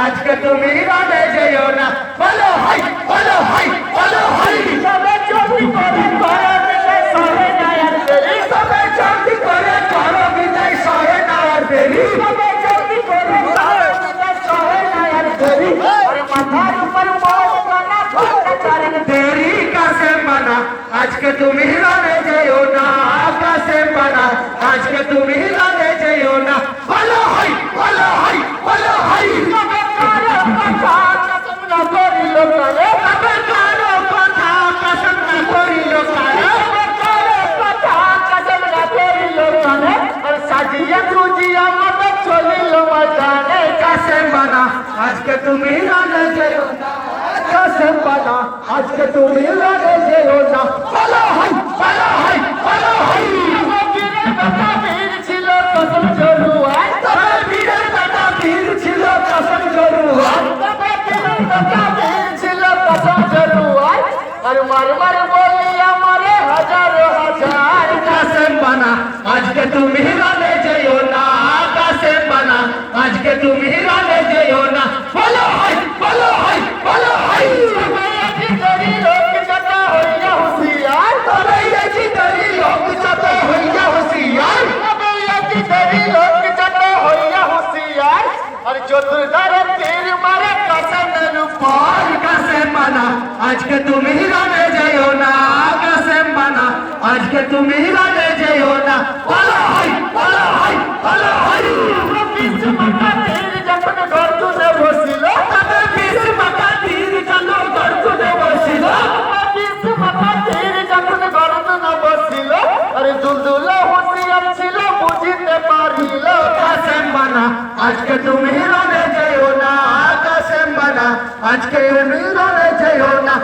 আজকে তুমি রানে যেও না বলো হাই বলো হাই বলো হাই সবে চলতি করে করো বিদায় সহে না আর দেরি সবে চলতি করে করো বিদায় সহে না আর দেরি সবে চলতি করে করো বিদায় সহে না আর দেরি আর মাথার উপর মৌত গানা ঘন্টা চারেক দেরি কাছে মানা আজকে তুমি রানে যেও না কাছে মানা আজকে তুমি রানে যেও না বলো হাই বলো হাই বলো হাই সবে কারো কথা কসম না করিল কারে সবে কারো কথা কসম না করিল কারে সবে কারো কথা কসম না করিল কারে আর সাজিয়া তুজিয়া মত চলিল মজানে কাছে মানা আজকে তুমি রানে যেও না কাছে মানা আজকে তুমি রানে যেও না বলো হাই বলো হাই বলো হাই বীরের কথা বীর ছিল কসম জরুয়ার তবে বীরের কথা বীর ছিল কসম জরুয়ার তবে বীরের কথা বীর ছিল কসম জরুয়ার আর মার মার বলি আমারে হাজারো হাজার কাসেম বানা আজকে তুমি রানে যেও না কাসেম বানা আজকে তুমি রানে যেও না বলো হাই বলো হাই বলো হাই তবে এই তরি লোক যত হইয়া হুঁশিয়ার তবে এই তরি লোক যত হইয়া হুঁশিয়ার তবে এই তরি লোক যত হইয়া হুঁশিয়ার আর চতুর্দার তীর মারে কাসেমের উপর কাসেম বানা আজকে তুমি রানে যেও না কাসেম বানা আজকে তুমি রানে যেও না বলো হাই বলো হাই বলো হাই বিশ মাথা তীর যখন গর্দনে বসিল তবে বিশ মাথা তীর যখন গর্দনে বসিল বিশ মাথা তীর যখন গর্দনে বসিল আরে দুলদুলা হুঁশিয়ার ছিল বুঝিতে পারিল কাসেম বানা আজকে তুমি রানে যেও না কাসেম বানা আজকে তুমি রানে যেও না